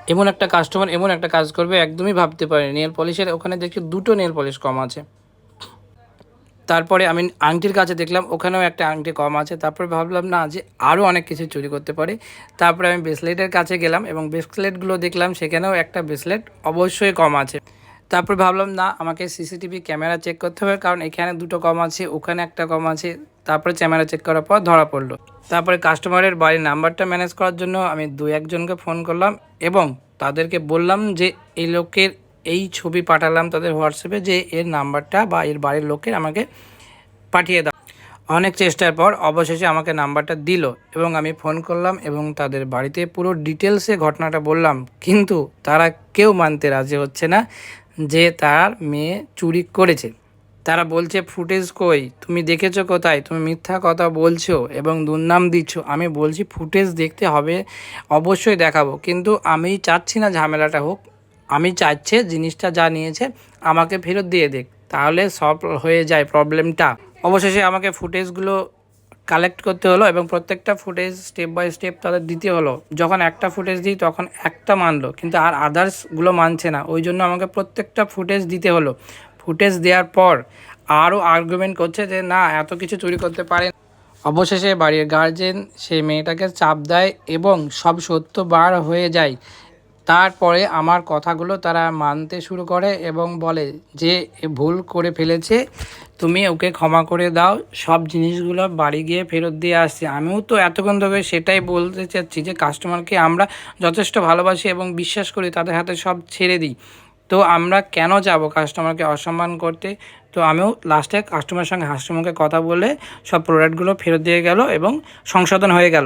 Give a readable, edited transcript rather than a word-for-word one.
এমন একটা কাস্টমার এমন একটা কাজ করবে একদমই ভাবতে পারিনি। নেল পলিশের ওখানে দেখি 2টো নেল পলিশ কম আছে। তারপরে আমি আংটির কাছে দেখলাম ওখানেও একটা আংটি কম আছে। তারপরে ভাবলাম না যে আরও অনেক কিছু চুরি করতে পারে। তারপরে আমি ব্রেসলেটের কাছে গেলাম এবং ব্রেসলেটগুলো দেখলাম সেখানেও একটা ব্রেসলেট অবশ্যই কম আছে। তারপর ভাবলাম না আমাকে সিসিটিভি ক্যামেরা চেক করতে হবে, কারণ এখানে 2টো কম আছে, ওখানে একটা কম আছে। তারপরে ক্যামেরা চেক করার পর ধরা পড়লো। তারপরে কাস্টমারের বাড়ির নাম্বারটা ম্যানেজ করার জন্য আমি 2-1জনকে ফোন করলাম এবং তাদেরকে বললাম যে এই লোকের এই ছবি পাঠালাম তাদের হোয়াটসঅ্যাপে, যে এর নাম্বারটা বা এর বাড়ির লোকের আমাকে পাঠিয়ে দাও। অনেক চেষ্টার পর অবশেষে আমাকে নাম্বারটা দিল এবং আমি ফোন করলাম এবং তাদের বাড়িতে পুরো ডিটেলসে ঘটনাটা বললাম, কিন্তু তারা কেউ মানতে রাজি হচ্ছে না যে তার মেয়ে চুরি করেছে। তারা বলছে ফুটেজ কই, তুমি দেখেছো কোথায়, তুমি মিথ্যা কথা বলছো এবং দুর্নাম দিচ্ছ। আমি বলছি ফুটেজ দেখতে হবে, অবশ্যই দেখাবো, কিন্তু আমি চাচ্ছি না ঝামেলাটা হোক। আমি চাইছে জিনিসটা যা নিয়েছে আমাকে ফেরত দিয়ে দেখ, তাহলে সলভ হয়ে যায় প্রবলেমটা। অবশেষে আমাকে ফুটেজগুলো কালেক্ট করতে হলো এবং প্রত্যেকটা ফুটেজ স্টেপ বাই স্টেপ তাদের দিতে হলো। যখন একটা ফুটেজ দিই তখন একটা মানলো, কিন্তু আর আদার্সগুলো মানছে না, ওই জন্য আমাকে প্রত্যেকটা ফুটেজ দিতে হলো। ফুটেজ দেওয়ার পর আরও আর্গুমেন্ট করছে যে না এত কিছু চুরি করতে পারে। অবশেষে বাড়ির গার্জেন সেই মেয়েটাকে চাপ দেয় এবং সব সত্য বার হয়ে যায়। তারপরে আমার কথাগুলো তারা মানতে শুরু করে এবং বলে যে এ ভুল করে ফেলেছে, তুমি ওকে ক্ষমা করে দাও, সব জিনিসগুলো বাড়ি গিয়ে ফেরত দিয়ে আসছি। আমিও তো এতক্ষণ ধরে সেটাই বলতে চাচ্ছি যে কাস্টমারকে আমরা যথেষ্ট ভালোবাসি এবং বিশ্বাস করি, তাদের হাতে সব ছেড়ে দিই। তো আমরা কেন যাব কাস্টমারকে অসম্মান করতে? তো আমিও লাস্টে কাস্টমারের সঙ্গে হাসিমুখে কথা বলে সব প্রোডাক্টগুলো ফেরত দিয়ে গেল এবং সংশোধন হয়ে গেল।